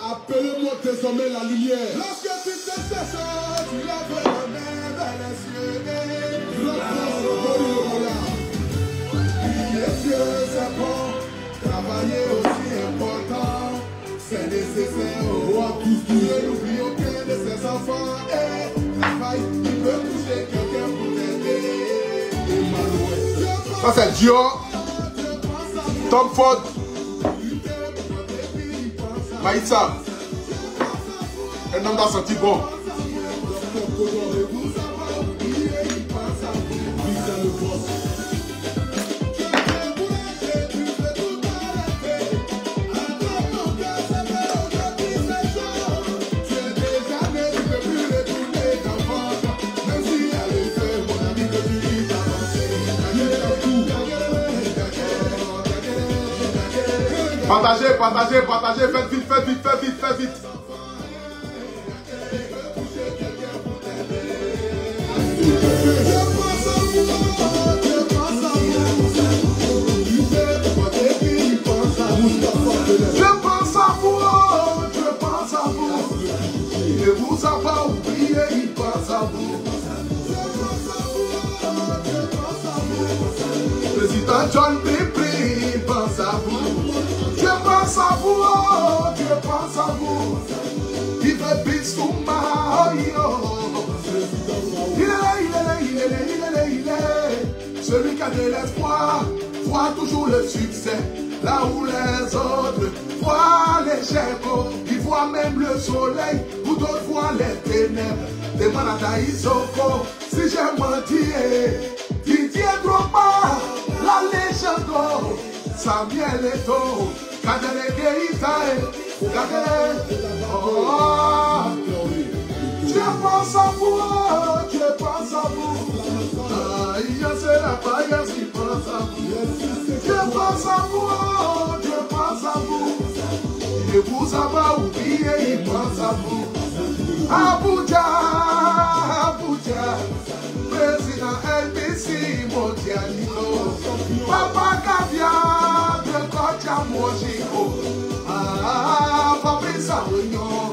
Appelez-moi désormais la lumière. Lorsque tu te cherches, tu lèves la main vers les cieux. Prier Dieu, c'est bon. Travailler aussi important. C'est nécessaire au roi tous. Ne n'oublie aucun de ses enfants. Et travail, il peut toucher quelqu'un pour t'aider. Ça c'est Dior, Tom Ford, Maïssa. Un homme doit sentir bon. Partagez, partagez, partagez, faites vite, faites vite, faites vite, faites vite. Je pense à vous, je pense à vous. Il ne vous a pas oublié, il pense à vous. Président John Pimpri, il pense à vous. Je pense à vous, je pense à vous. Il veut Bissouma, il est là, il est là, il est là, il est là, il est. Celui qui a de l'espoir voit toujours le succès. Là où les autres voient l'échec, ils voient même le soleil, ou d'autres voient les ténèbres. Demande à Daïsoko, si j'ai menti, Didier Drogba, la légende, Samuel Eto'o, Kadele Keita, je pense à vous, je pense à vous. C'est la pailleuse qui pense à vous. Je pense à vous, je pense à vous. Il ne vous a pas oublié, il pense à vous. Abuja, Abuja, président LBC Mondialito, Papa Kavia de Kocha Mojiko, Fabrice Avignon.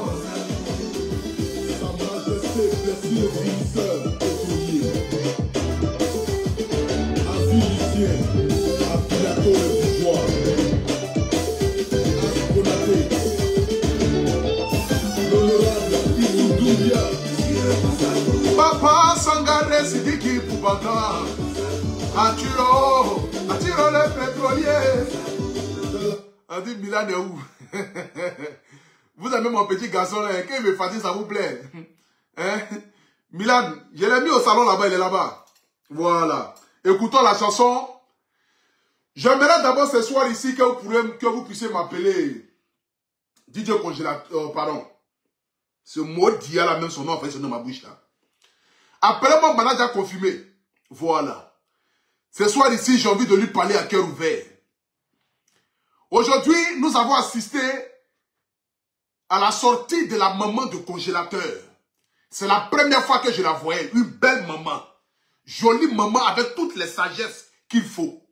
Sa Majesté, merci le ministère pétrolier. Avilicien, Abilato le bourgeois. Asconaté, l'honorable Isoudoulia. Papa Sangare Sidiki Poubaka. Attiro le pétrolier. On dit Milan est où? Vous avez mon petit garçon là, qu'il me fatigue, ça vous plaît? Hein? Milan, je l'ai mis au salon là-bas, il est là-bas. Voilà. Écoutons la chanson. J'aimerais d'abord ce soir ici que vous puissiez m'appeler DJ Congélateur, pardon. Ce mot Dia là, même son nom, en fait, c'est dans ma bouche là. Appelez-moi manager confirmé. Voilà. Ce soir ici, j'ai envie de lui parler à cœur ouvert. Aujourd'hui, nous avons assisté à la sortie de la maman de Congélateur. C'est la première fois que je la voyais. Une belle maman. Jolie maman avec toutes les sagesses qu'il faut.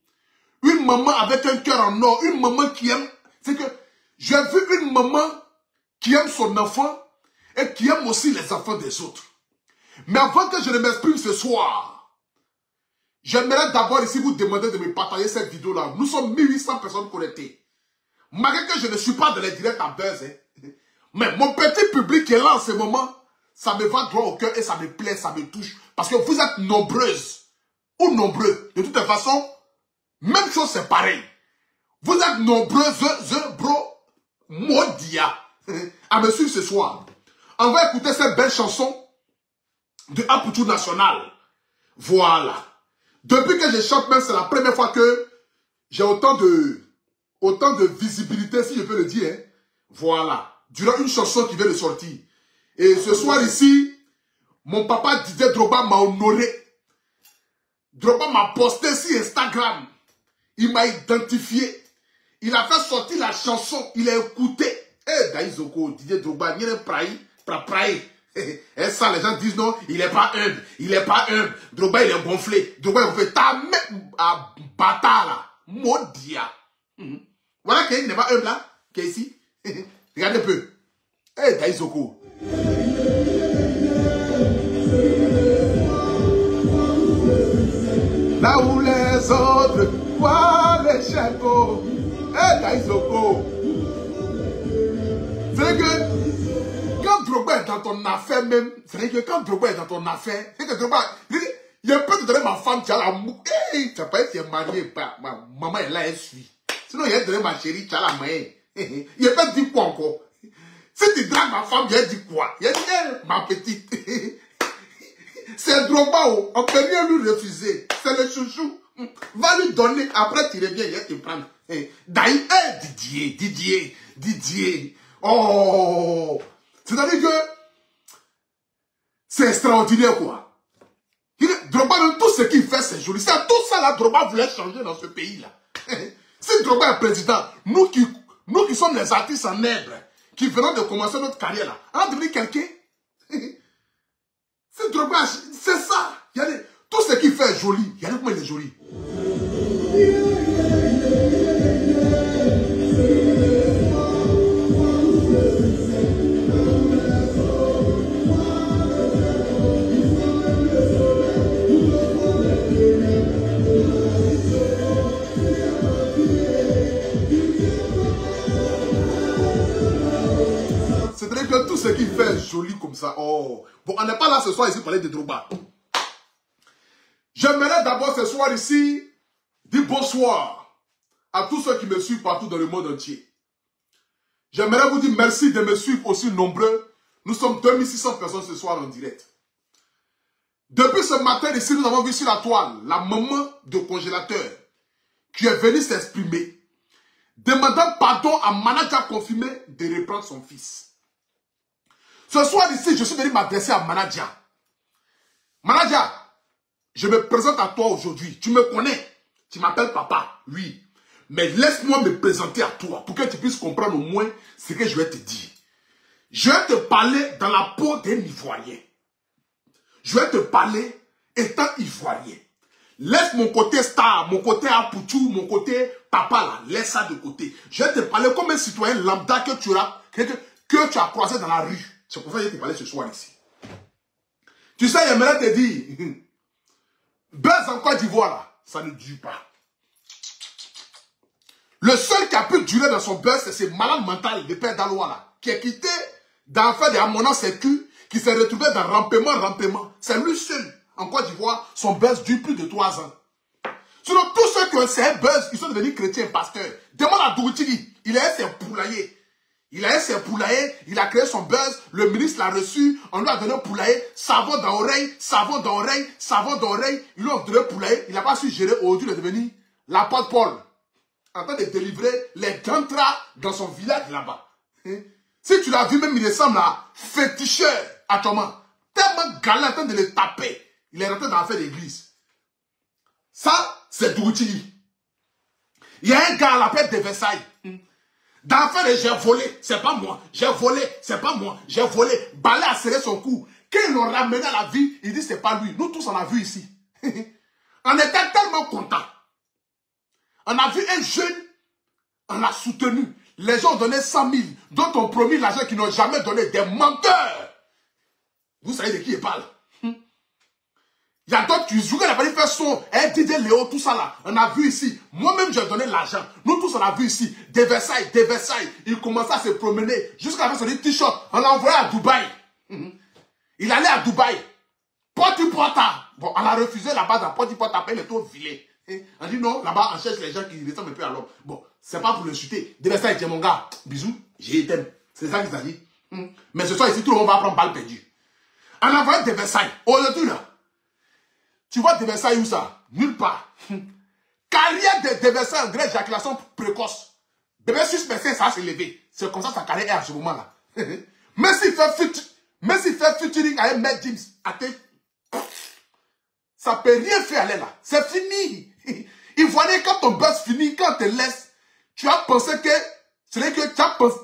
Une maman avec un cœur en or. Une maman qui aime. C'est que j'ai vu une maman qui aime son enfant et qui aime aussi les enfants des autres. Mais avant que je ne m'exprime ce soir, j'aimerais d'abord ici vous demander de me partager cette vidéo-là. Nous sommes 1800 personnes connectées. Malgré que je ne suis pas dans les directs à buzz, hein. Mais mon petit public qui est là en ce moment, ça me va droit au cœur et ça me plaît, ça me touche. Parce que vous êtes nombreuses ou nombreux. De toute façon, même chose c'est pareil. Vous êtes nombreuses, bro, Modia, à me suivre ce soir. On va écouter cette belle chanson de Aputu National. Voilà. Depuis que je chante, même c'est la première fois que j'ai autant de visibilité, si je peux le dire. Hein. Voilà. Durant une chanson qui vient de sortir. Et ce soir ici, mon papa Didier Drogba m'a honoré. Drogba m'a posté sur Instagram. Il m'a identifié. Il a fait sortir la chanson. Il a écouté. Eh, Daïsoko, Didier Drogba, il est praï. Et ça, les gens disent non, il n'est pas humble. Il n'est pas humble. Drogba, il est gonflé. Drogba, il est gonflé. Ta mère, bâtard là. Modia. Voilà qu'il n'est pas humble là. Qui est ici. Regardez un peu. Hey, Daïsoko. Là où les autres voient l'échec. Hey, Daïsoko. C'est que quand Drogba est dans ton affaire même, c'est que quand Drogba est dans ton affaire, c'est que Drogba, il peut te donner ma femme, tu as la mou. Hey, tu n'as pas été marié, ma maman est là, elle suit. Sinon, il a donné ma chérie, tu as la main. Il n'a pas dit quoi encore. Si tu dragues ma femme, il a dit quoi? Il a dit, hey, ma petite. C'est Drogba, on peut rien lui refuser. C'est le chouchou. Va lui donner, après tu reviens, il va te prendre. D'ailleurs, Didier. Oh! C'est-à-dire que c'est extraordinaire, quoi. Drogba, même tout ce qu'il fait, c'est joli. C'est tout ça, là, Drogba voulait changer dans ce pays-là. Si Drogba est président, nous qui sommes les artistes en nègre, qui venons de commencer notre carrière, là, on va devenir quelqu'un. Si Drogba, c'est ça. Tout ce qu'il fait est joli. Regardez comment il est joli. C'est-à-dire que tout ce qu'il fait est joli comme ça. Oh. Bon, on n'est pas là ce soir ici pour parler de Drogba. J'aimerais d'abord ce soir ici dire bonsoir à tous ceux qui me suivent partout dans le monde entier. J'aimerais vous dire merci de me suivre aussi nombreux. Nous sommes 2600 personnes ce soir en direct. Depuis ce matin ici, nous avons vu sur la toile la maman de congélateur qui est venue s'exprimer, demandant pardon à manager confirmé de reprendre son fils. Ce soir ici, je suis venu m'adresser à manager. Manager, je me présente à toi aujourd'hui. Tu me connais. Tu m'appelles papa. Oui. Mais laisse-moi me présenter à toi pour que tu puisses comprendre au moins ce que je vais te dire. Je vais te parler dans la peau d'un Ivoirien. Je vais te parler étant Ivoirien. Laisse mon côté star, mon côté apoutou, mon côté papa là. Laisse ça de côté. Je vais te parler comme un citoyen lambda que tu as croisé dans la rue. C'est pour ça que je vais te parler ce soir ici. Tu sais, j'aimerais te dire... Buzz en Côte d'Ivoire, là, ça ne dure pas. Le seul qui a pu durer dans son buzz, c'est ce malade mental de Père Dalois, là, qui est quitté d'en faire des amonants sécu, qui s'est retrouvé dans rampement. C'est lui seul, en Côte d'Ivoire, son buzz dure plus de 3 ans. Sinon, tous ceux qui ont essayé buzz, ils sont devenus chrétiens, pasteurs. Demande à Douitili, il a essayé poulailler. Il a créé son buzz, le ministre l'a reçu, on lui a donné un poulailler, savon d'oreille, ils lui ont donné un poulailler, il n'a pas su gérer, aujourd'hui il est devenu l'apôtre Paul, en train de délivrer les gantras dans son village là-bas. Si tu l'as vu, même il ressemble à féticheur à Thomas, tellement galant en train de le taper, il est rentré dans l'affaire d'église. Ça, c'est Douitili. Il y a un gars à la fête de Versailles. D'affaire de j'ai volé, c'est pas moi. J'ai volé, c'est pas moi. J'ai volé. Balai a serré son cou. Quand ils l'ont ramené à la vie, il dit c'est pas lui. Nous tous on a vu ici. On était tellement contents. On a vu un jeune, on l'a soutenu. Les gens ont donné 100 000, d'autres ont promis l'argent qu'ils n'ont jamais donné. Des menteurs. Vous savez de qui il parle? Il y a d'autres qui jouent, il a fallu faire son, Didier Léo, tout ça là. On a vu ici. Moi-même, j'ai donné l'argent. Nous tous, on a vu ici. Des Versailles. Il commençait à se promener. Jusqu'à la fin, son t-shirt. On l'a envoyé à Dubaï. Il allait à Dubaï. Porte-porta. Bon, on a refusé là-bas dans Porte-porta. Après, il est trop vilain. On dit non, là-bas, on cherche les gens qui ressemblent un peu à l'homme. Bon, c'est pas pour l'insulter. Des Versailles, tiens mon gars. Bisous. J'ai t'aime. C'est ça qu'il a dit. Mais ce soir, ici, tout le monde va prendre balle perdue. On a envoyé des Versailles. Aujourd'hui, là. Tu vois des Versailles où ça? Nulle part. Carrière de Versailles en grande éjaculation précoce. Bébé 6 personnes, ça s'est levé. C'est comme ça sa carrière est à ce moment-là. Mais s'il fait featuring avec Matt James, ça peut rien faire aller là. C'est fini. Il voyait quand ton buzz finit, quand on te laisse, tu as pensé que, c'est vrai que tu as pensé,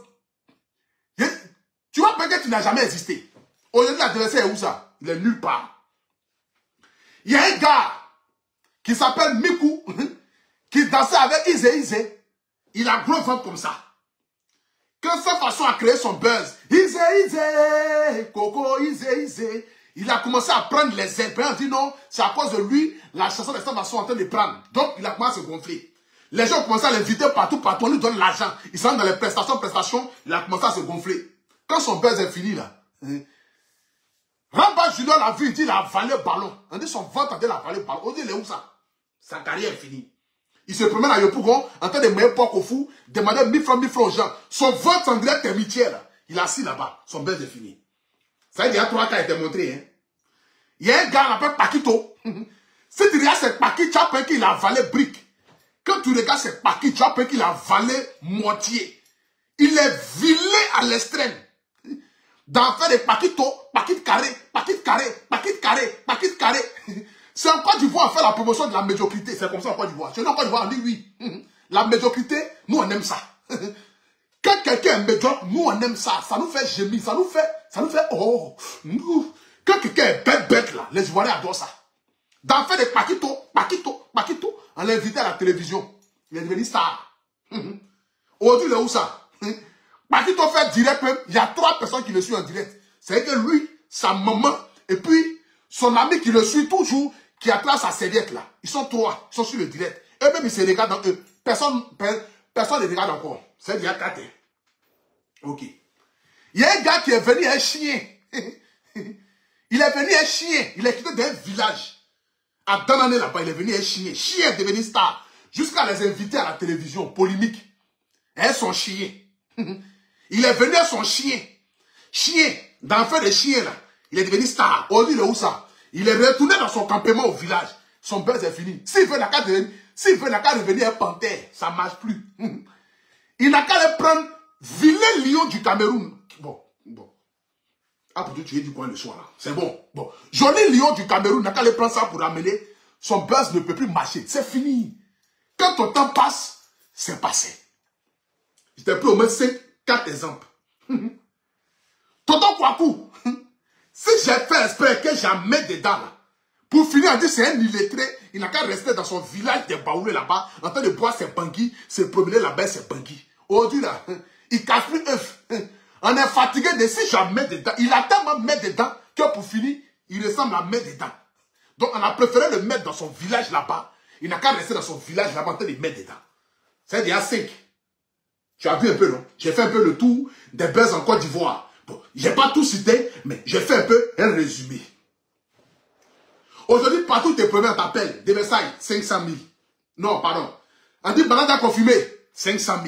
tu vas penser que tu n'as jamais existé. Aujourd'hui, l'adversaire est où ça? Il est nulle part. Il y a un gars qui s'appelle Miku, qui dansait avec Izé. Il a gros ventre comme ça. Que sa façon à créer son buzz. Isé, Coco, Isé. Il a commencé à prendre les ailes. On dit non, c'est à cause de lui, la chanson des femmes sont en train de prendre. Donc, il a commencé à se gonfler. Les gens ont commencé à l'inviter partout, on lui donne l'argent. Il s'en dans les prestations, il a commencé à se gonfler. Quand son buzz est fini, là, Rampa Junior l'a vu, il dit il a avalé le ballon. On dit son ventre a avalé le ballon. On dit il est où ça? Sa carrière est finie. Il se promène à Yopougon, en train de mettre porc au fou, demander 1000 francs aux gens. Son ventre en direct est mitière, là. Il est assis là-bas. Son buzz est fini. Ça veut dire qu'il y a 3 cas qui été montrés. Hein. Il y a un gars qui s'appelle Paquito. Si tu regardes ce Paquito, tu as peur qu'il a avalé brique. Quand tu regardes ce Paquito, tu as peur qu'il a avalé moitié. Il est vilé à l'extrême. D'en faire des Paquito, Paquito carré. C'est en Côte d'Ivoire, on fait la promotion de la médiocrité. C'est comme ça en Côte d'Ivoire. Tu es en Côte d'Ivoire, on dit oui. La médiocrité, nous on aime ça. Quand quelqu'un est médiocre, nous on aime ça. Ça nous fait gémir, ça nous fait oh. Quand quelqu'un est bête là, les Ivoiriens adorent ça. D'en faire des Paquito, on l'a invité à la télévision. Il est devenu star. Aujourd'hui, il est où ça? Paquito fait direct même, il y a 3 personnes qui le suivent en direct. C'est que lui, sa maman, et puis son ami qui le suit toujours, qui attrape sa serviette là. Ils sont 3, ils sont sur le direct. Eux-mêmes, ils se regardent dans eux. Personne ne les regarde encore. C'est déjà 4. Ok. Il y a un gars qui est venu un chien. Il est venu un chien. Il est quitté d'un village. À Danané là-bas, il est venu un chien. Chien est devenu star. Jusqu'à les inviter à la télévision, polémique. Et son chien. Il est venu à son chien. Chien, d'enfer de chien là. Il est devenu star. Aujourd'hui, il est où ça? Il est retourné dans son campement au village. Son buzz est fini. S'il veut n'a qu'à devenir un panthère, ça ne marche plus. Il n'a qu'à aller prendre vilain lion du Cameroun. Bon. Ah, peut-être tu es du coin le soir là. C'est bon. Joli lion du Cameroun, n'a qu'à aller prendre ça pour amener. Son buzz ne peut plus marcher. C'est fini. Quand ton temps passe, c'est passé. Je t'ai pris au moins 4 exemples. Tonton Kwaku, si j'ai fait exprès que j'en mets dedans là, pour finir, on dit c'est un illettré, il n'a qu'à rester dans son village des Baoulés là-bas, en train de boire ses banquis, se promener là-bas, ses banquis. Aujourd'hui là, il casse plus œuf. On est fatigué de si j'en mets dedans. Il a tellement mis dedans que pour finir, il ressemble à mettre dedans. Donc on a préféré le mettre dans son village là-bas. Il n'a qu'à rester dans son village là-bas en train de mettre dedans. C'est déjà 5. Tu as vu un peu, non? J'ai fait un peu le tour des buzz en Côte d'Ivoire. Bon, j'ai pas tout cité, mais j'ai fait un peu un résumé. Aujourd'hui, partout tes premiers t'appellent. De Versailles, 500 000. Non, pardon. On dit malade à confirmer, 500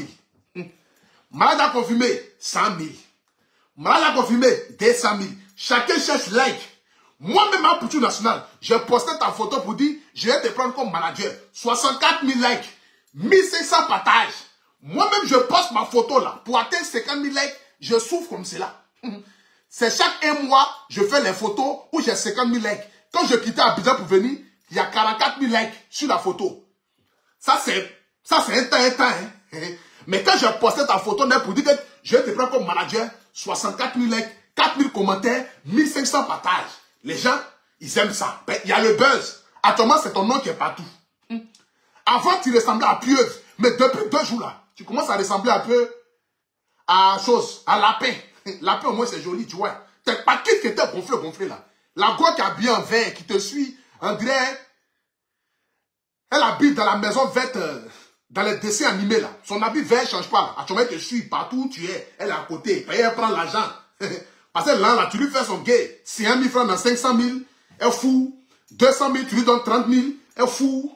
000. Malade à confirmer, 100 000. Malade à confirmer, 200 000. Chacun cherche like. Moi-même, en Poutou National, j'ai posté ta photo pour dire, je vais te prendre comme manager. 64 000 likes. 1500 partages. Moi-même, je poste ma photo là. Pour atteindre 50 000 likes, je souffre comme cela. C'est chaque 1 mois, je fais les photos où j'ai 50 000 likes. Quand je quittais Abidjan pour venir, il y a 44 000 likes sur la photo. Ça, c'est un temps. Hein. Mais quand j'ai posté ta photo, pour dire que je vais te prendre comme manager, 64 000 likes, 4 000 commentaires, 1500 partages. Les gens, ils aiment ça. Ben, il y a le buzz. Actuellement, c'est ton nom qui est partout. Avant, tu ressemblais à pieuvre. Mais depuis 2 jours là, tu commences à ressembler un peu à lapin. Lapin, au moins, c'est joli, tu vois. T'es pas qui était gonflé là. La go qui habille en vert, qui te suit, on dirait, elle habite dans la maison verte, dans les dessins animés là. Son habit vert ne change pas là. Actuellement, elle te suit partout où tu es. Elle est à côté. Et elle prend l'argent. Parce que là, tu lui fais son gay. 100 000 francs dans 500 000, elle fout. 200 000, tu lui donnes 30 000, elle fout.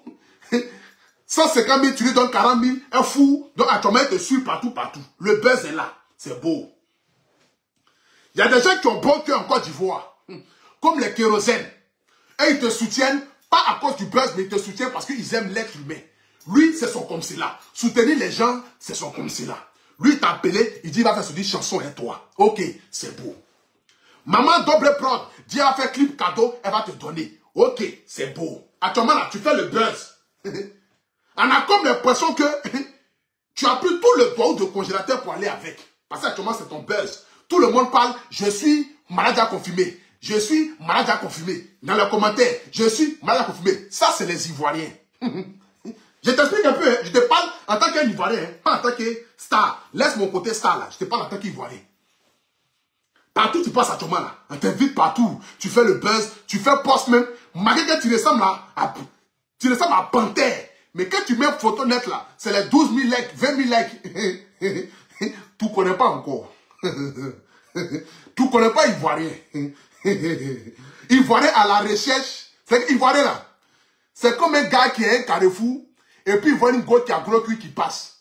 150 000, tu lui donnes 40 000, elle fout. Donc, actuellement, elle te suit partout. Le buzz est là. C'est beau. Il y a des gens qui ont bon cœur en Côte d'Ivoire. Comme les kérosènes. Et ils te soutiennent, pas à cause du buzz, mais ils te soutiennent parce qu'ils aiment l'être humain. Lui, c'est son comme cela. Soutenir les gens, c'est son comme cela. Lui, il t'a appelé, il dit, il va faire ce dit chanson et toi. Ok, c'est beau. Maman double prod, dit, elle va faire clip cadeau, elle va te donner. Ok, c'est beau. Actuellement, là, tu fais le buzz. On a comme l'impression que tu as pris tout le bois de congélateur pour aller avec. Parce que actuellement, c'est ton buzz. Tout le monde parle, je suis malade à confirmer. Je suis malade à confirmer. Dans les commentaires, je suis malade à confirmer. Ça, c'est les Ivoiriens. Je t'explique un peu, hein. Je te parle en tant qu'un Ivoirien, hein, pas en tant que star. Laisse mon côté star là, je te parle en tant qu'Ivoirien. Partout tu passes à Tchoma là, on t'invite partout, tu fais le buzz, tu fais post même, malgré que tu ressembles à Panthère. Mais quand tu mets une photo nette là, c'est les 12 000 likes, 20 000 likes. Tu ne connais pas encore. Tu ne connais pas Ivoirien. Ivoirien à la recherche, c'est Ivoirien là. C'est comme un gars qui est un carrefour, et puis il voit une gote qui a gros cul qui passe.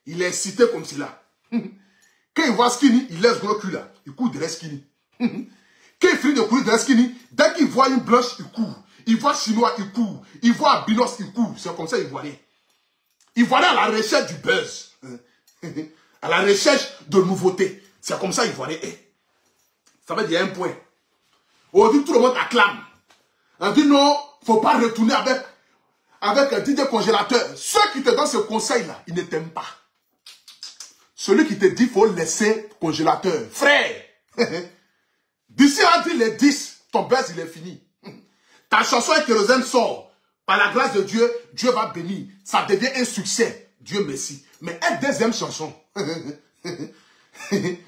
Il est excité comme cela. Quand il voit Skinny, il laisse gros cul là. Il court derrière Skinny. Quand il finit de courir derrière Skinny, dès qu'il voit une blanche, il court. Il voit Chinois, il court. Il voit Albinos, il court. C'est comme ça Ivoirien. Ivoirien à la recherche du buzz. À la recherche de nouveautés. C'est comme ça Ivoirien est. Ça veut dire un point. Aujourd'hui, tout le monde acclame. On dit non, il ne faut pas retourner avec un DJ congélateur. Ceux qui te donnent ce conseil-là, ils ne t'aiment pas. Celui qui te dit qu'il faut laisser congélateur. Frère, d'ici à dire les 10, ton buzz, il est fini. Ta chanson avec kérosène sort. Par la grâce de Dieu, Dieu va bénir. Ça devient un succès. Dieu merci. Mais une deuxième chanson. Une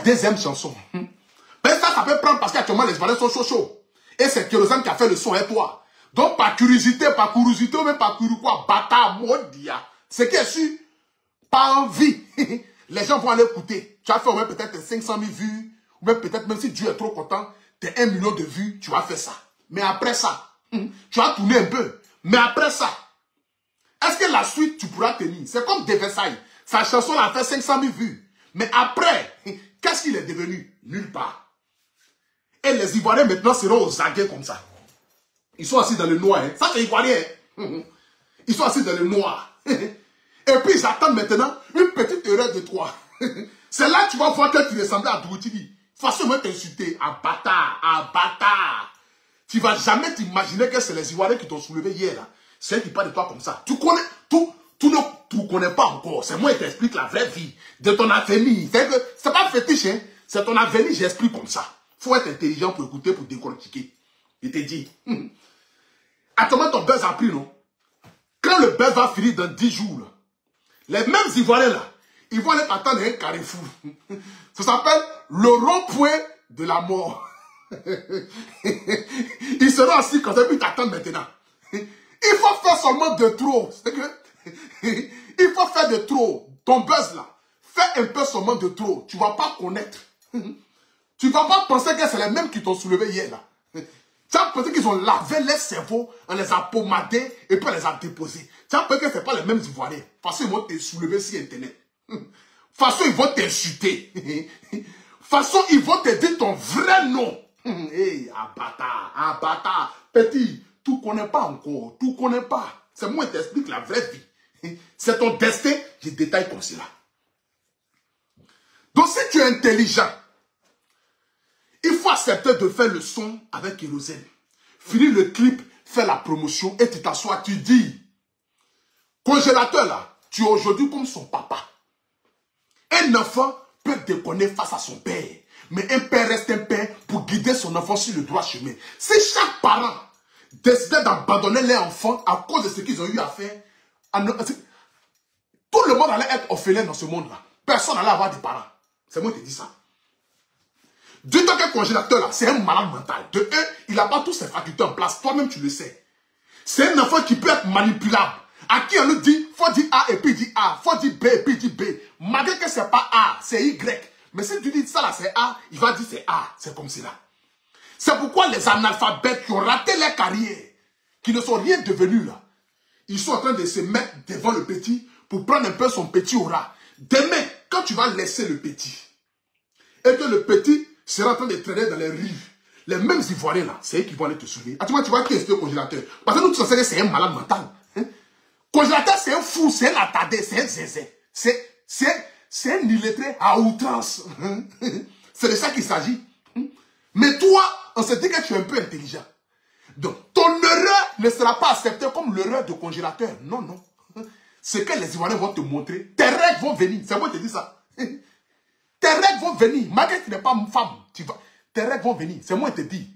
deuxième chanson. Ben ça peut prendre parce qu'actuellement les Ivoiriens sont chauds. Et c'est kérosène qui a fait le son et toi. Donc par curiosité, ou même par quoi, bâtard, modia. Ce qui est sûr, pas envie. Les gens vont aller écouter. Tu as fait au moins peut-être 500 000 vues. Ou même peut-être, même si Dieu est trop content, tu as 1 million de vues, tu vas faire ça. Mais après ça, tu vas tourner un peu. Mais après ça, est-ce que la suite, tu pourras tenir? C'est comme De Versailles. Sa chanson a fait 500 000 vues. Mais après, qu'est-ce qu'il est devenu? Nulle part. Et les Ivoiriens maintenant seront aux aguets comme ça. Ils sont assis dans le noir. Hein. Ça, c'est Ivoirien. Ils sont assis dans le noir. Et puis, ils attendent maintenant une petite erreur de toi. C'est là que tu vas voir que tu ressemblais à Doutili. Façon de t'insulter. À bâtard. Tu ne vas jamais t'imaginer que c'est les Ivoiriens qui t'ont soulevé hier. C'est eux qui parlent de toi comme ça. Tu connais tout. Tu ne connais pas encore. C'est moi qui t'explique la vraie vie de ton avenir. C'est pas fétiche. Hein. C'est ton avenir, j'explique comme ça. Il faut être intelligent pour écouter, pour décortiquer. Je te dis. Attends, ton buzz a pris, non? Quand le buzz va finir dans 10 jours, là, les mêmes Ivoiriens là, ils vont aller attendre un carrefour. Ça s'appelle le rond-point de la mort. Ils seront assis quand ils t'attendent maintenant. Il faut faire seulement de trop. Il faut faire de trop. Ton buzz là, fais un peu seulement de trop. Tu ne vas pas connaître. Tu ne vas pas penser que c'est les mêmes qui t'ont soulevé hier là. Tu as pensé qu'ils ont lavé les cerveaux, on les a pommadés et puis on les a déposés. Tu as pensé que ce n'est pas les mêmes Ivoiriens. Parce qu'ils vont te soulever sur Internet. Façon, ils vont t'insulter. Façon, ils vont te dire ton vrai nom. Hey, bâtard. Petit, tu ne connais pas encore. Tu ne connais pas. C'est moi qui t'explique la vraie vie. C'est ton destin, je détaille comme cela. Donc, si tu es intelligent, il faut accepter de faire le son avec kérosène. Finir le clip, faire la promotion et tu t'assois, tu dis, congélateur là, tu es aujourd'hui comme son papa. Un enfant peut déconner face à son père. Mais un père reste un père pour guider son enfant sur le droit chemin. Si chaque parent décidait d'abandonner les enfants à cause de ce qu'ils ont eu à faire, tout le monde allait être orphelin dans ce monde-là. Personne n'allait avoir des parents. C'est moi qui te dis ça. Dis-toi qu'un congélateur là, c'est un malade mental. De un, il n'a pas toutes ses facultés en place. Toi-même, tu le sais. C'est un enfant qui peut être manipulable. À qui on lui dit, faut dire A et puis il dit A. Faut dire B et puis il dit B. Malgré que c'est pas A, c'est Y. Mais si tu dis ça là, c'est A, il va dire c'est A. C'est comme cela. C'est pourquoi les analphabètes qui ont raté leur carrière, qui ne sont rien devenus là, ils sont en train de se mettre devant le petit pour prendre un peu son petit aura. Demain, quand tu vas laisser le petit, et que le petit sera en train de traîner dans les rives, les mêmes Ivoiriens là, c'est eux qui vont aller te soulever. Ah, tu vois qui est ce congélateur? Parce que nous, tu sais que c'est un malade mental. Hein? Congélateur, c'est un fou, c'est un attardé, c'est un zézé. C'est un illettré à outrance. C'est de ça qu'il s'agit. Mais toi, on se dit que tu es un peu intelligent. Donc, ton erreur ne sera pas acceptée comme l'erreur de congélateur. Non, non. Ce que les Ivoiriens vont te montrer, tes règles vont venir. C'est moi qui te dis ça. Tes règles vont venir. Malgré que tu n'es pas une femme, tes règles vont venir. C'est moi qui te dis.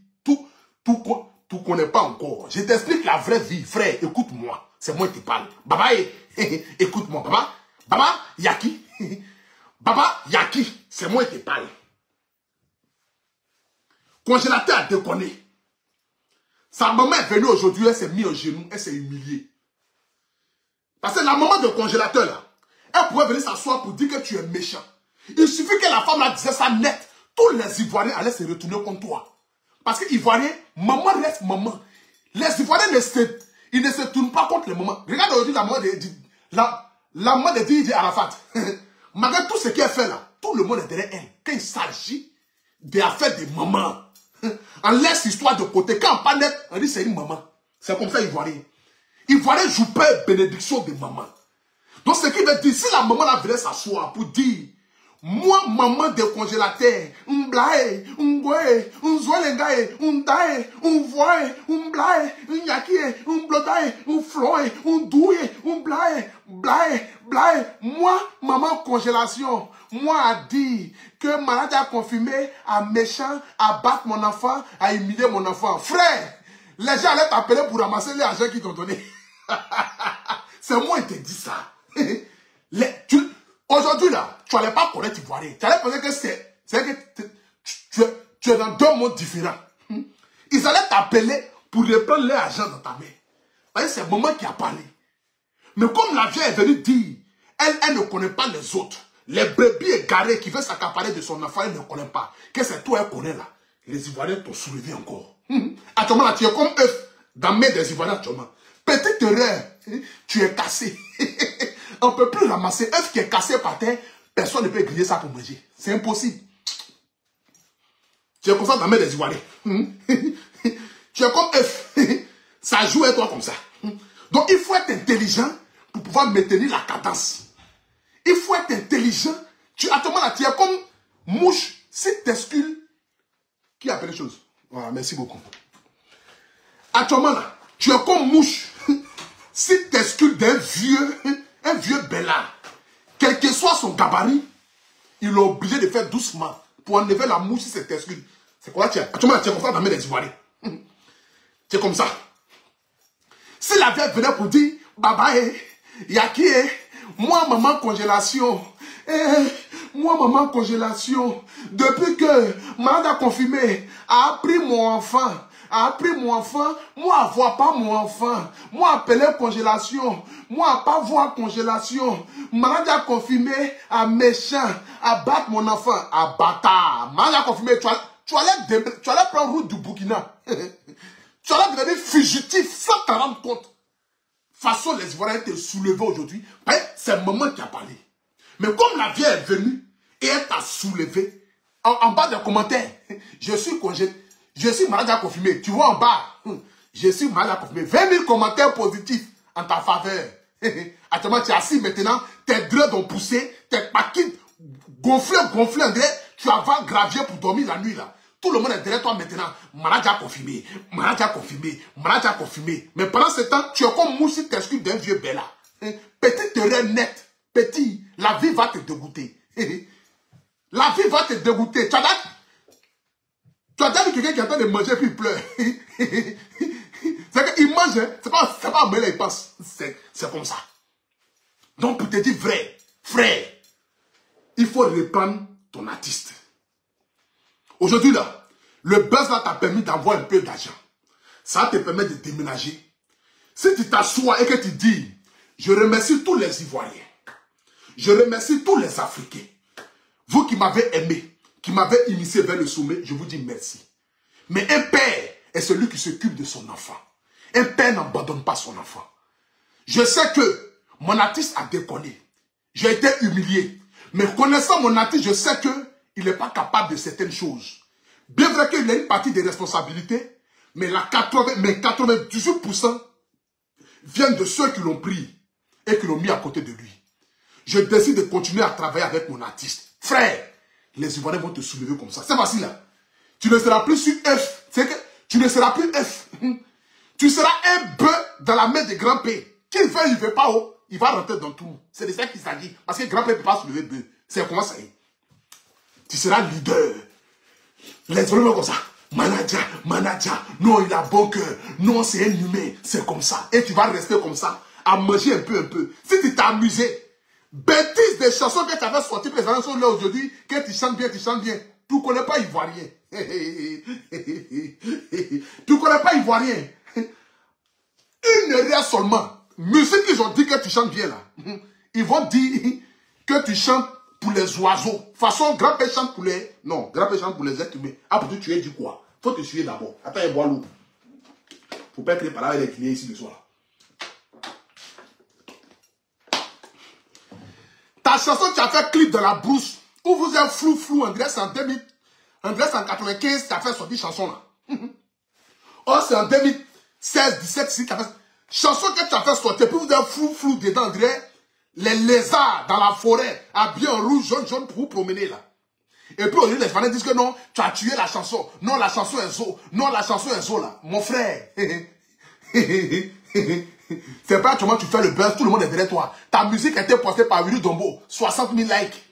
tu ne connais pas encore. Je t'explique la vraie vie, frère. Écoute-moi. C'est moi qui parle. Baba, écoute-moi. Baba, Yaki. Baba, Yaki. C'est moi qui parle. Congélateur a déconné. Sa maman est venue aujourd'hui, elle s'est mise au genou, elle s'est humiliée. Parce que la maman de congélateur, là, elle pouvait venir s'asseoir pour dire que tu es méchant. Il suffit que la femme là disait ça net. Tous les Ivoiriens allaient se retourner contre toi. Parce que Ivoiriens, maman reste maman. Les Ivoiriens ne se tournent pas contre les mamans. Regarde aujourd'hui la maman de DJ Arafat. Malgré tout ce qu'elle fait là, tout le monde est derrière elle. Quand il s'agit des affaires des mamans, on laisse l'histoire de côté. Quand on parle net, on dit c'est une maman. C'est comme ça Ivoirien. Ivoirien joue pas bénédiction de maman. Donc ce qui veut dire, si la maman là venait s'asseoir pour dire, moi, maman de congélateur, m'blaye, m'goué, m'zouelengaye, m'daye, m'voye, m'blaye, m'yakie, m'blodaye, m'floye, m'douye, m'blaye, blaye. Moi, maman congélation, moi a dit que malade a confirmé, à méchant, à battre mon enfant, à humilier mon enfant. Frère, les gens allaient t'appeler pour ramasser les argent qu'ils t'ont donné. C'est moi qui te dis ça. Aujourd'hui, là, tu n'allais pas connaître Ivoirien. Tu allais penser que tu es dans deux mondes différents. Ils allaient t'appeler pour reprendre leur argent dans ta main. C'est maman qui a parlé. Mais comme la vieille est venue dire, elle ne connaît pas les autres. Les brebis égarés qui veulent s'accaparer de son enfant, elle ne connaît pas. Que c'est toi, elle connaît là. Les Ivoiriens t'ont soulevé encore. Actuellement, là, tu es comme œuf dans la main des Ivoiriens actuellement. Petite erreur, tu es cassé. On ne peut plus ramasser. Œuf qui est cassé par terre, personne ne peut griller ça pour manger. C'est impossible. Tu es comme ça dans la main des Ivoiriens. Tu es comme œuf. Ça joue à toi comme ça. Donc il faut être intelligent pour pouvoir maintenir la cadence. Il faut être intelligent. Actuellement là, tu es comme mouche si tescule. Qui appelle les choses? Voilà, merci beaucoup. Actuellement là, tu es comme mouche si tescule d'un vieux bellard. Quel que soit son gabarit, il est obligé de faire doucement pour enlever la mouche si c'est tescule. C'est quoi là, tu es? Actuellement là, tu es comme ça dans la main des Ivoiriens. Tu es comme ça. Si la vieille venait pour dire, Baba, Yaki, moi, maman, congélation. Moi, maman, congélation. Depuis que malade a confirmé, a pris mon enfant. Moi, avoir pas mon enfant. Moi, appeler congélation. Moi, pas voir congélation. Malade a confirmé, à méchant, à battre mon enfant, à bâtard. Malade a confirmé, tu allais prendre route du Burkina. Tu allais devenir fugitif sans te rendre compte. De toute façon, les Ivoiriens étaient soulevés aujourd'hui. C'est maman qui a parlé. Mais comme la vieille est venue et elle t'a soulevé, en bas des commentaires, je suis malade à confirmer. Tu vois en bas, je suis malade à confirmer. 20 000 commentaires positifs en ta faveur. Actuellement, tu es assis maintenant, tes dreads ont poussé, tes paquets gonflés, en vrai, tu vas gravier pour dormir la nuit là. Tout le monde est derrière toi maintenant. Malade a confirmé. Mais pendant ce temps, tu es comme mousse t'excuse d'un vieux bella. Petite erreur nette. Petit, la vie va te dégoûter. La vie va te dégoûter. Tu as déjà vu quelqu'un qui est en train de manger puis il pleure. C'est qu'il mange, c'est pas un mêlé, il passe. C'est comme ça. Donc pour te dire vrai, frère, il faut reprendre ton artiste. Aujourd'hui, là, le buzz là t'a permis d'avoir un peu d'argent. Ça te permet de déménager. Si tu t'assois et que tu dis, je remercie tous les Ivoiriens, je remercie tous les Africains, vous qui m'avez aimé, qui m'avez initié vers le sommet, je vous dis merci. Mais un père est celui qui s'occupe de son enfant. Un père n'abandonne pas son enfant. Je sais que mon artiste a déconné. J'ai été humilié. Mais connaissant mon artiste, je sais que il n'est pas capable de certaines choses. Bien vrai qu'il a une partie des responsabilités, mais 98% viennent de ceux qui l'ont pris et qui l'ont mis à côté de lui. Je décide de continuer à travailler avec mon artiste. Frère, les Ivoiriens vont te soulever comme ça. C'est facile là. Tu ne seras plus sur F. C'est que tu ne seras plus F. Tu seras un bœuf dans la main de grand P. Qu'il veut, il ne veut pas, oh, il va rentrer dans tout. C'est de ça qu'il s'agit. Parce que grand P ne peut pas soulever bœuf. C'est comment ça y est. Tu seras leader. Les Ivoiriens comme ça. Manager, non, il a bon cœur, non, c'est un humain, c'est comme ça. Et tu vas rester comme ça, à manger un peu. Si tu t'es amusé, bêtises des chansons que tu avais sorties, les gens sont là aujourd'hui, que tu chantes bien, tu ne connais pas Ivoirien. Tu ne connais pas Ivoirien. Une erreur seulement. Musique, ils ont dit que tu chantes bien là. Ils vont dire que tu chantes pour les oiseaux. Façon, grand-père chante pour les... Non, grand-père chante pour les êtres humains. Ah, pour tu es du quoi? Faut te suivre d'abord. Attends, il boit l'eau. Faut pas être par là avec les clients ici le soir. Ta chanson, tu as fait clip de la brousse. Où vous êtes flou, on dirait c'est en 2000. En 1995, tu as fait sortir chanson là. Oh, c'est en 2016, 17, si tu as fait... Chanson que tu as fait sortir, puis vous êtes flou dedans, on dirait les lézards dans la forêt, habillés en rouge, jaune, pour vous promener là. Et puis aujourd'hui, les fans disent que non, tu as tué la chanson. Non, la chanson est zo. Non, la chanson est zo là. Mon frère. C'est pas comment tu fais le buzz, tout le monde est derrière toi. Ta musique a été postée par Willy Dombo. 60 000 likes.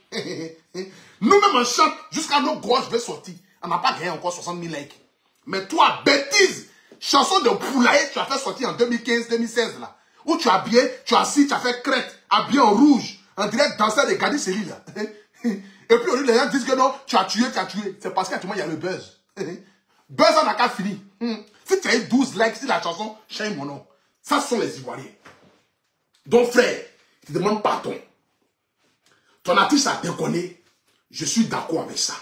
Nous-mêmes, on chante jusqu'à nos gorges de sortir. On n'a pas gagné encore 60 000 likes. Mais toi, bêtise, chanson de Poulailler, tu as fait sortir en 2015-2016 là. Où tu as habillé, tu as assis, tu as fait crête, habillé en rouge. En direct danseur de Gadi Seli là. Et puis aujourd'hui, les gens disent que non, tu as tué. C'est parce qu'actuellement, il y a le buzz. Buzz, on n'a qu'à finir. Si tu as eu 12 likes sur la chanson, change mon nom. Ça, ce sont les Ivoiriens. Donc, frère, tu demandes pardon. Ton artiste a déconné. Je suis d'accord avec ça.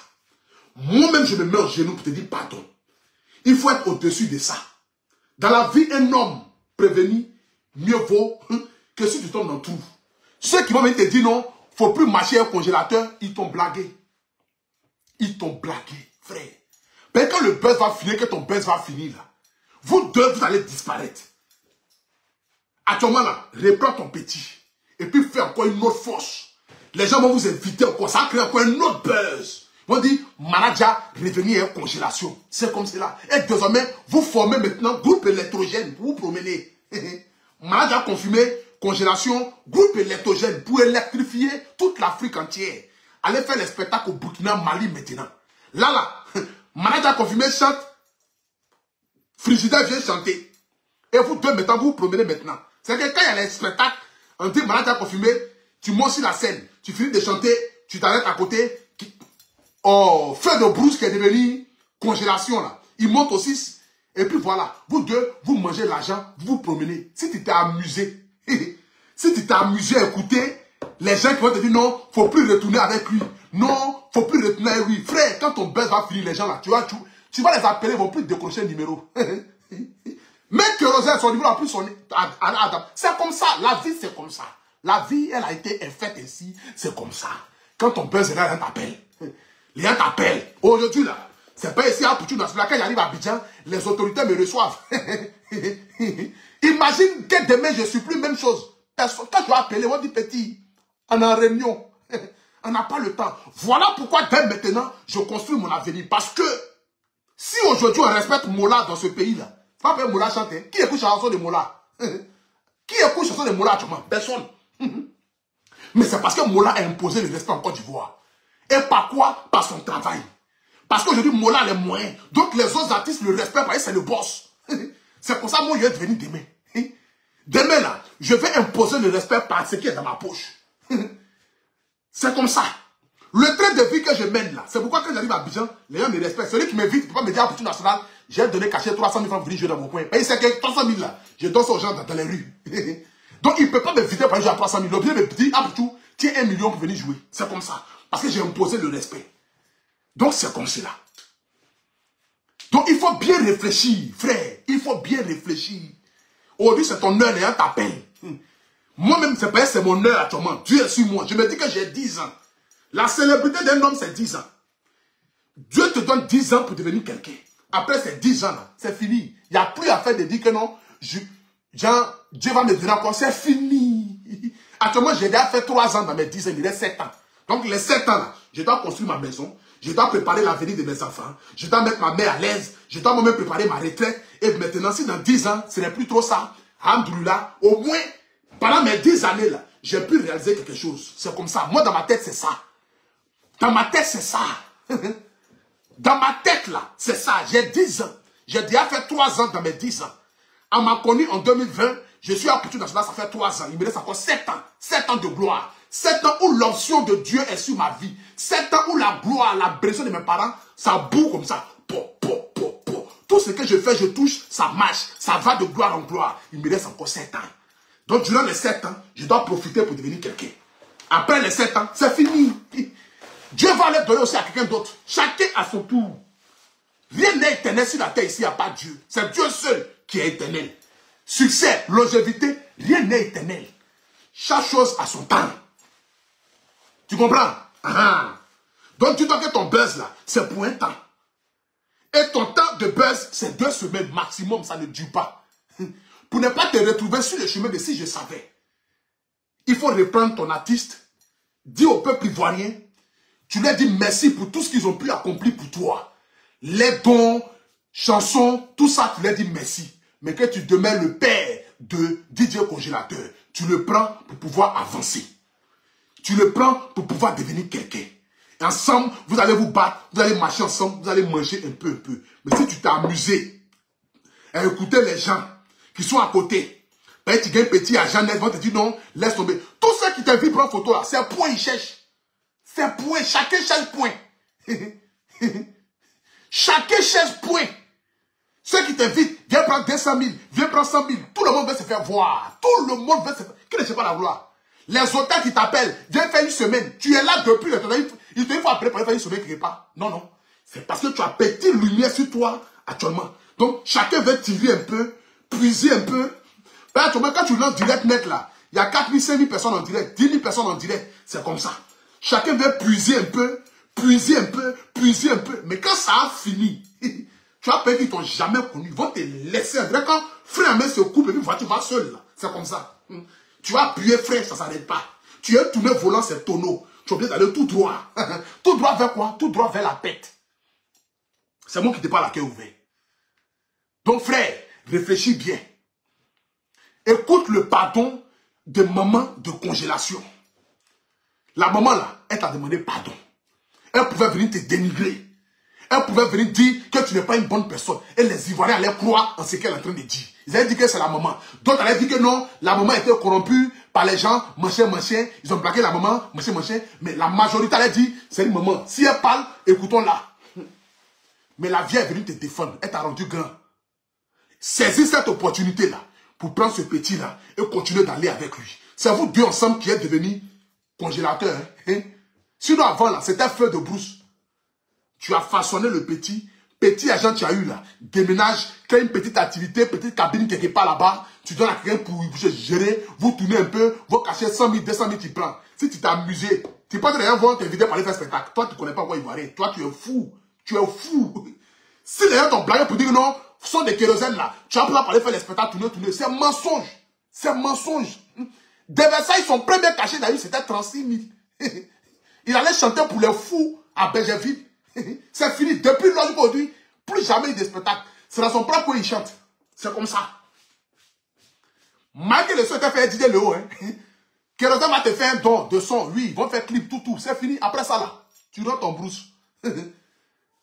Moi-même, je me mets en genoux pour te dire pardon. Il faut être au-dessus de ça. Dans la vie, un homme prévenu, mieux vaut que si tu tombes dans tout. Ceux qui vont venir te dire non, faut plus marcher au congélateur, ils t'ont blagué. Ils t'ont blagué, frère. Mais quand le buzz va finir, que ton buzz va finir là, vous deux, vous allez disparaître. Actuellement là, reprends ton petit. Et puis fais encore une autre force. Les gens vont vous inviter encore. Ça crée encore un autre buzz. Ils vont dire, manager, revenir en congélation. C'est comme cela. Et désormais, vous formez maintenant groupe électrogène pour vous promener. Manager confirmé, congélation, groupe électrogène pour électrifier toute l'Afrique entière. Allez faire les spectacles au Burkina, Mali maintenant. Là, manager confirmé chante, Frigidaire vient chanter. Et vous deux maintenant, vous vous promenez maintenant. C'est que quand il y a les spectacles, on dit manager confirmé, tu montes sur la scène, tu finis de chanter, tu t'arrêtes à côté. Oh, feu de brousse qui est devenu congélation là. Il monte aussi. Et puis voilà, vous deux, vous mangez l'argent, vous vous promenez. Si tu t'es amusé, si tu t'es amusé à écouter, les gens qui vont te dire non, faut plus retourner avec lui. Non, faut plus retourner avec lui. Frère, quand ton buzz va finir, les gens là, tu vas les appeler, ils vont plus décrocher le numéro. Mais que Rosette, son numéro a plus sonné. C'est comme ça, la vie c'est comme ça. La vie, elle a été faite ainsi, c'est comme ça. Quand ton buzz est là, les gens t'appellent. Les gens t'appellent. Aujourd'hui là, c'est pas ici à Poutou National. Quand j'arrive à Abidjan, les autorités me reçoivent. Imagine que demain je suis plus même chose. Quand je vais appeler, on dit petit, on est en réunion. On n'a pas le temps. Voilà pourquoi dès maintenant, je construis mon avenir. Parce que si aujourd'hui on respecte Mola dans ce pays-là, c'est pas pour Mola chanter. Qui écoute la chanson de Mola? Qui écoute la chanson de Mola actuellement? Personne. Mais c'est parce que Mola a imposé le respect en Côte d'Ivoire. Et par quoi? Par son travail. Parce qu'aujourd'hui, Mola a les moyens. Donc les autres artistes le respectent parce que c'est le boss. C'est pour ça que moi, je vais devenir demain. Demain, là, je vais imposer le respect par ce qui est dans ma poche. C'est comme ça. Le train de vie que je mène là, c'est pourquoi quand j'arrive à Abidjan, les gens me respectent. Celui qui m'invite, il ne peut pas me dire à Poutou National, j'ai donné caché 300 000 francs pour venir jouer dans mon coin. Et il sait que 300 000 là, je donne ça aux gens dans les rues. Donc il ne peut pas m'inviter pour aller jouer à 300 000. L'objet me dit, ah Poutou, tiens 1 million pour venir jouer. C'est comme ça. Parce que j'ai imposé le respect. Donc c'est comme cela. Donc il faut bien réfléchir, frère. Il faut bien réfléchir. Aujourd'hui, c'est ton heure, les gens t'appellent. Moi-même, c'est mon heure actuellement. Dieu est sur moi. Je me dis que j'ai 10 ans. La célébrité d'un homme, c'est 10 ans. Dieu te donne 10 ans pour devenir quelqu'un. Après ces 10 ans, c'est fini. Il n'y a plus à faire de dire que non, Dieu va me donner encore. C'est fini. Actuellement, j'ai déjà fait 3 ans dans mes 10 ans. Il reste 7 ans. Donc, les 7 ans, là, je dois construire ma maison. Je dois préparer l'avenir de mes enfants. Je dois mettre ma mère à l'aise. Je dois moi-même préparer ma retraite. Et maintenant, si dans 10 ans, ce n'est plus trop ça, alhamdoulilah, au moins, pendant mes 10 années, là, j'ai pu réaliser quelque chose. C'est comme ça. Moi, dans ma tête, c'est ça. Dans ma tête, c'est ça. Dans ma tête, là, c'est ça. J'ai 10 ans. J'ai déjà fait 3 ans dans mes 10 ans. On m'a connu en 2020. Je suis à Couture Nationale, ça fait 3 ans. Il me reste encore 7 ans. 7 ans de gloire. 7 ans où l'onction de Dieu est sur ma vie. 7 ans où la gloire, la bénédiction de mes parents, ça boue comme ça. Tout ce que je fais, je touche, ça marche. Ça va de gloire en gloire. Il me reste encore 7 ans. Donc, durant les 7 ans, je dois profiter pour devenir quelqu'un. Après les 7 ans, c'est fini. Dieu va les donner aussi à quelqu'un d'autre. Chacun à son tour. Rien n'est éternel sur la terre ici, il n'y a pas Dieu. C'est Dieu seul qui est éternel. Succès, longévité, rien n'est éternel. Chaque chose a son temps. Tu comprends? Donc tu dois que ton buzz là, c'est pour un temps. Et ton temps de buzz, c'est 2 semaines maximum, ça ne dure pas. Pour ne pas te retrouver sur le chemin de si je savais. Il faut reprendre ton artiste, dis au peuple ivoirien, tu leur dis merci pour tout ce qu'ils ont pu accomplir pour toi. Les dons, chansons, tout ça, tu leur dis merci. Mais que tu demeures le père de DJ Congélateur, tu le prends pour pouvoir avancer. Tu le prends pour pouvoir devenir quelqu'un. Et ensemble, vous allez vous battre, vous allez marcher ensemble, vous allez manger un peu. Mais si tu t'es amusé à écouter les gens qui sont à côté, ben, tu gagnes petit argent net, vont te dire non, laisse tomber. Tous ceux qui t'invitent prendre photo là, c'est un point, ils cherchent. C'est un point, chacun cherche point. Chacun cherche point. Ceux qui t'invitent, viens prendre 200 000, viens prendre 100 000. Tout le monde veut se faire voir. Tout le monde veut se faire. Qui ne sait pas la gloire? Les hôtels qui t'appellent, viens faire une semaine. Tu es là depuis le temps. Il te faut après pour faire une semaine quelque part. Non, non. C'est parce que tu as petite lumière sur toi actuellement. Donc, chacun veut tirer un peu, puiser un peu. Ben, actuellement, quand tu lances direct net là, il y a 4 000, 5 000 personnes en direct, 10 000 personnes en direct. C'est comme ça. Chacun veut puiser un peu, puiser un peu, puiser un peu. Mais quand ça a fini, tu as peur qu'ils t'ont jamais connu. Ils vont te laisser. Quand frère et mère se coupe et puis tu vas seul là. C'est comme ça. Tu vas appuyer frère, ça ne s'arrête pas. Tu es tourné volant, c'est tonneau. Tu es obligé d'aller tout droit. Tout droit vers quoi? Tout droit vers la tête. C'est moi qui te parle à cœur ouvert. Donc frère, réfléchis bien. Écoute le pardon de maman de congélation. La maman là, elle t'a demandé pardon. Elle pouvait venir te dénigrer. Elle pouvait venir dire que tu n'es pas une bonne personne. Et les Ivoiriens allaient croire en ce qu'elle est en train de dire. Ils allaient dire que c'est la maman. D'autres allaient dire que non, la maman était corrompue par les gens, machin. Ils ont plaqué la maman, machin. Mais la majorité allait dire, c'est une maman. Si elle parle, écoutons-la. Mais la vie est venue te défendre. Elle t'a rendu grand. Saisis cette opportunité-là pour prendre ce petit-là et continuer d'aller avec lui. C'est vous deux ensemble qui êtes devenus congélateurs. Sinon avant, là, c'était feu de brousse. Tu as façonné le petit agent tu as eu là. Déménage, crée une petite activité, petite cabine quelque part là-bas. Tu donnes à quelqu'un pour gérer. Vous tournez un peu, vous cachez 100 000, 200 000, tu prends. Si tu t'es amusé, tu peux rien voir t'inviter pour aller faire spectacle. Toi, tu ne connais pas quoi Ivoirien. Toi, tu es fou. Tu es fou. Si les gens t'ont blagué pour dire non, ce sont des kérosènes là. Tu as pris pour aller faire les spectacles, tourner. C'est un mensonge. C'est un mensonge. Des Versailles, son premier cachet d'ailleurs, c'était 36 000. Il allait chanter pour les fous à Bergerville. C'est fini. Depuis lors d'aujourd'hui, plus jamais il y a des spectacles. C'est dans son propre coin il chante. C'est comme ça. Malgré le son t'a fait Didier Léo, Kérosène va te faire un don de son. Oui, ils vont faire clip, tout. C'est fini. Après ça, là, tu rentres ton brousse.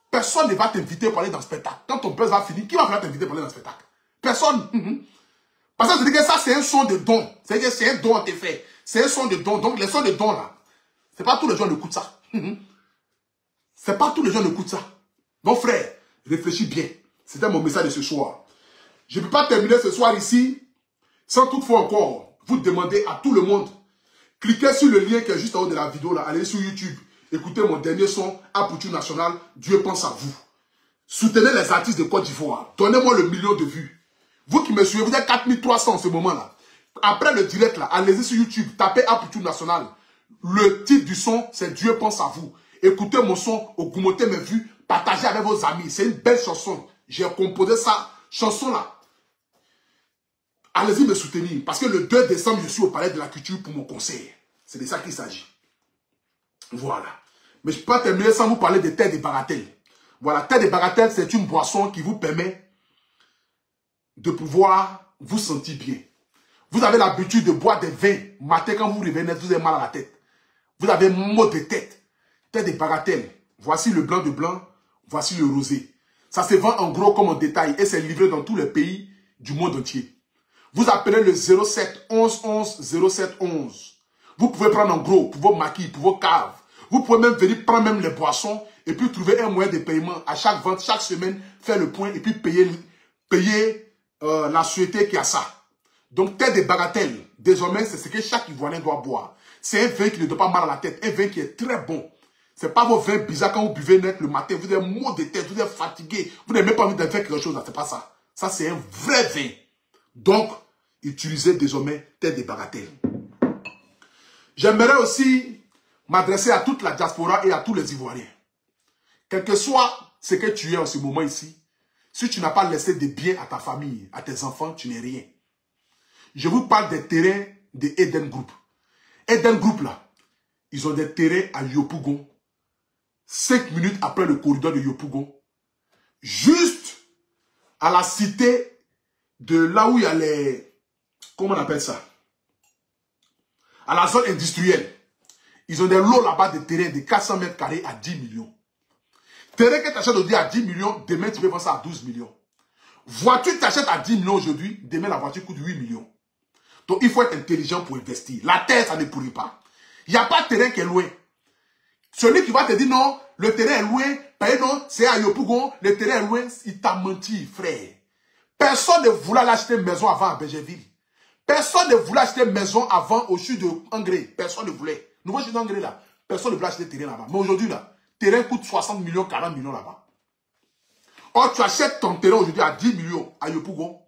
Personne ne va t'inviter pour aller dans le spectacle. Quand ton buzz va finir, qui va falloir t'inviter pour aller dans le spectacle? Personne. Parce que ça veut dire que ça, c'est un son de don. C'est-à-dire que c'est un don à te faire. C'est un son de don. Donc, les sons de don, là, c'est pas tous les gens qui écoutent ça. C'est pas tous les gens qui écoutent ça. Donc, frère, réfléchis bien. C'était mon message de ce soir. Je ne peux pas terminer ce soir ici sans toutefois encore vous demander à tout le monde, cliquez sur le lien qui est juste en haut de la vidéo, là, allez sur YouTube, écoutez mon dernier son, Couture Nationale, Dieu pense à vous. Soutenez les artistes de Côte d'Ivoire. Donnez-moi le 1 million de vues. Vous qui me suivez, vous êtes 4300 en ce moment-là. Après le direct, là, allez-y sur YouTube, tapez Couture Nationale. Le titre du son, c'est Dieu pense à vous. Écoutez mon son, augmentez mes vues, partagez avec vos amis. C'est une belle chanson. J'ai composé ça, chanson-là. Allez-y me soutenir. Parce que le 2 décembre, je suis au Palais de la Culture pour mon concert. C'est de ça qu'il s'agit. Voilà. Mais je ne peux pas terminer sans vous parler de Terre des Bagatelles. Voilà, Terre des Bagatelles, c'est une boisson qui vous permet de pouvoir vous sentir bien. Vous avez l'habitude de boire des vins. Matin, quand vous revenez, vous avez mal à la tête. Vous avez un mot de tête. Terre des Bagatelles. Voici le blanc de blanc. Voici le rosé. Ça se vend en gros comme en détail et c'est livré dans tous les pays du monde entier. Vous appelez le 07 11 11 07 11. Vous pouvez prendre en gros pour vos maquis, pour vos caves. Vous pouvez même venir prendre même les boissons et puis trouver un moyen de paiement à chaque vente, chaque semaine, faire le point et puis payer la société qui a ça. Donc, telle des bagatelles, désormais, c'est ce que chaque Ivoirien doit boire. C'est un vin qui ne doit pas mal à la tête, un vin qui est très bon. Ce n'est pas vos vins bizarres quand vous buvez net le matin, vous avez maux de tête, vous êtes fatigué, vous n'avez même pas envie de faire quelque chose, ce n'est pas ça. Ça, c'est un vrai vin. Donc, utilisez désormais telle des bagatelles. J'aimerais aussi m'adresser à toute la diaspora et à tous les Ivoiriens. Quel que soit ce que tu es en ce moment ici, si tu n'as pas laissé de biens à ta famille, à tes enfants, tu n'es rien. Je vous parle des terrains de Eden Group. Eden Group, là, ils ont des terrains à Yopougon, 5 minutes après le corridor de Yopougon, juste à la cité de là où il y a les... Comment on appelle ça? À la zone industrielle. Ils ont des lots là-bas de terrains de 400 mètres carrés à 10 millions. Terrain que tu achètes aujourd'hui à 10 millions, demain tu peux vendre ça à 12 millions. Voiture tu achètes à 10 millions aujourd'hui, demain la voiture coûte 8 millions. Donc il faut être intelligent pour investir. La terre, ça ne pourrit pas. Il n'y a pas de terrain qui est loin. Celui qui va te dire non, le terrain est loin, non, c'est à Yopougon, le terrain est loin, il t'a menti, frère. Personne ne voulait acheter une maison avant à Bergerville. Personne ne voulait acheter une maison avant au sud de Angré. Personne ne voulait. Nous voyons d'Angré là. Personne ne voulait acheter terrain là-bas. Mais aujourd'hui là, terrain coûte 60 millions, 40 millions là-bas. Or, tu achètes ton terrain aujourd'hui à 10 millions à Yopougon.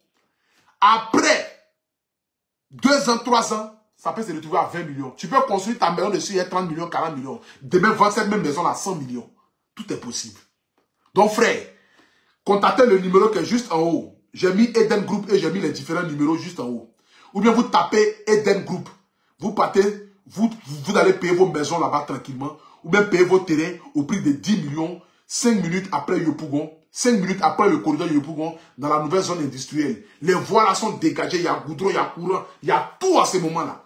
Après 2 ans, 3 ans, ça peut se retrouver à 20 millions. Tu peux construire ta maison dessus à 30 millions, 40 millions. Demain, vendre cette même maison à 100 millions. Tout est possible. Donc, frère, contactez le numéro qui est juste en haut. J'ai mis Eden Group et j'ai mis les différents numéros juste en haut. Ou bien vous tapez Eden Group. Vous partez, vous allez payer vos maisons là-bas tranquillement. Ou bien payer vos terrains au prix de 10 millions, 5 minutes après Yopougon. 5 minutes après le corridor de Yopougon, dans la nouvelle zone industrielle. Les voies là sont dégagées, il y a goudron, il y a courant, il y a tout à ce moment-là.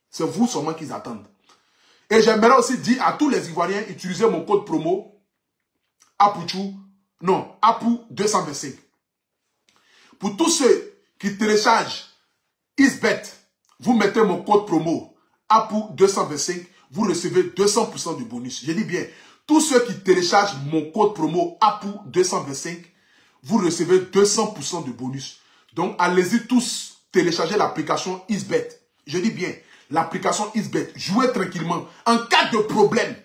C'est vous seulement qu'ils attendent. Et j'aimerais aussi dire à tous les Ivoiriens, utilisez mon code promo APOU 225. Pour tous ceux qui téléchargent Isbet, vous mettez mon code promo APOU 225, vous recevez 200% de bonus. Je dis bien, tous ceux qui téléchargent mon code promo APOU 225, vous recevez 200% de bonus. Donc, allez-y tous télécharger l'application Isbet. Je dis bien, l'application Isbet. Jouez tranquillement. En cas de problème,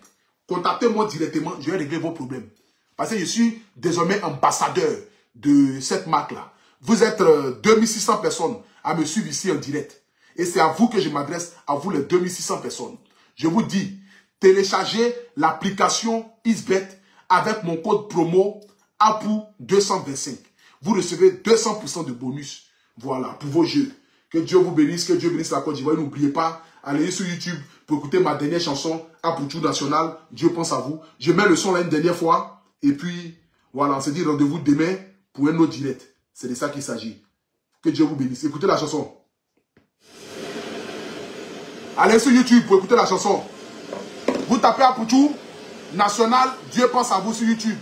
contactez-moi directement, je vais régler vos problèmes. Parce que je suis désormais ambassadeur de cette marque-là. Vous êtes 2600 personnes à me suivre ici en direct. Et c'est à vous que je m'adresse, à vous les 2600 personnes. Je vous dis, téléchargez l'application Isbet avec mon code promo APOU 225. Vous recevez 200% de bonus. Voilà, pour vos jeux. Que Dieu vous bénisse, que Dieu bénisse la Côte d'Ivoire. N'oubliez pas, allez sur YouTube pour écouter ma dernière chanson, APOU National. Dieu pense à vous. Je mets le son là une dernière fois. Et puis, voilà, on se dit rendez-vous demain pour un autre direct. C'est de ça qu'il s'agit. Que Dieu vous bénisse. Écoutez la chanson. Allez sur YouTube pour écouter la chanson. Vous tapez APOU National, Dieu pense à vous sur YouTube.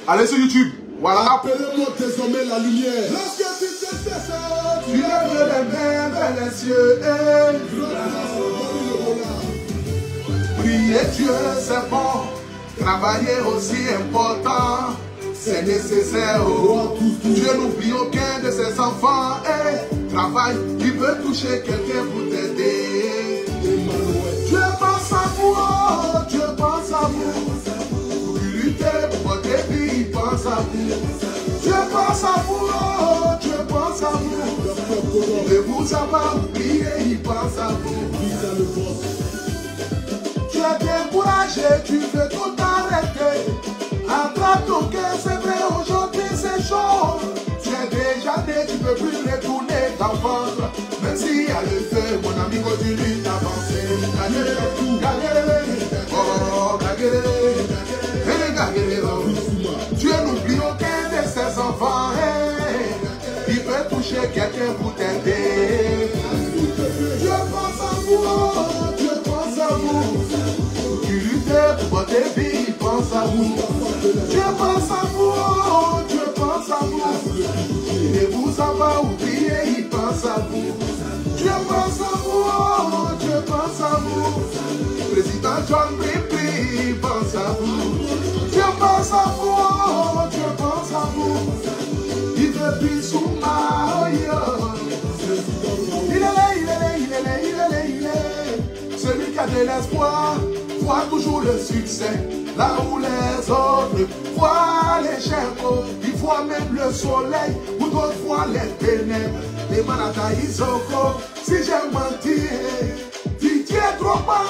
Allez sur YouTube. Voilà. Appelez-moi désormais la lumière. Lorsque tu te cesses, tu lèves les mains vers les cieux. Prier Dieu, c'est bon. Travailler aussi important. C'est nécessaire. Oh. Dieu n'oublie aucun de ses enfants. Travail qui peut toucher quelqu'un pour t'aider. Dieu pense à vous. Oh. Dieu pense à vous. Pour votre vie, il pense à vous. Dieu pense à vous, oh, Dieu pense à vous. Ne vous a pas oublié, il pense à vous. Tu es découragé, tu veux tout arrêter. Attrape ton cœur, c'est vrai, aujourd'hui c'est chaud. Tu es déjà né, tu ne peux plus retourner dans ventre. Même s'il y a le feu, mon ami continue d'avancer. Dieu n'oublie aucun de ses enfants. votre vie, il pense à vous. Dieu pense à vous, oh, Dieu pense à vous. Il ne vous a pas oublié, il pense à vous. Dieu pense à vous, oh, Dieu pense à vous. Président John Brimley, il pense à vous. Dieu pense à vous, oh, Dieu pense à vous. Il veut plus sous ma il est là, il est là, il est là, il est là, il est. Celui qui a de l'espoir voit toujours le succès. Là où les autres voient l'échec, ils voient même le soleil, ou d'autres voient les ténèbres. Les manata Isoko, si j'ai menti, Didier Drogba,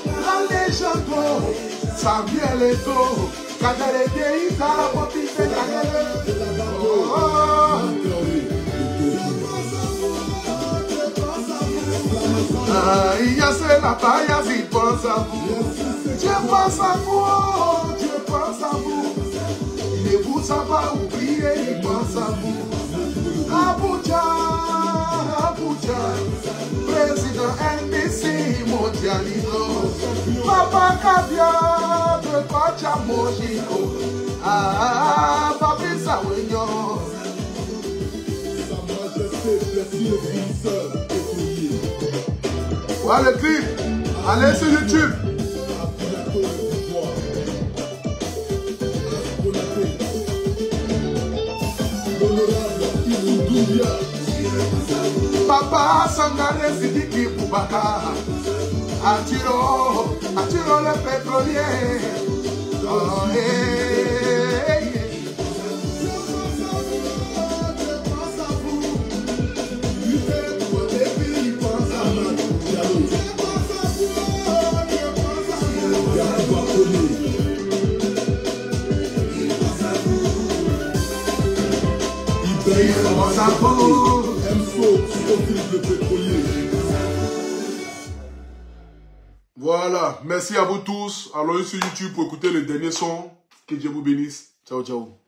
la légende, Samuel Eto'o, Kadere Keita, la popite Kadere. Il y a c'est la paille, il pense à vous. Dieu pense à vous, oh, Dieu pense à vous. Il ne vous a pas oublié, il pense à vous. Abuja, Abuja, président NBC mondialito. Papa Kabia, de Pacha Mojiko. Ah, Papi Sawenyo. Sa Majesté, merci le finisseur. Voilà le clip. Allez sur YouTube. Papa Sangare Sidiki Boubacar. Attiro le pétrolier. Oh, hey, hey. Voilà, merci à vous tous. Allons sur YouTube pour écouter le dernier son. Que Dieu vous bénisse. Ciao, ciao.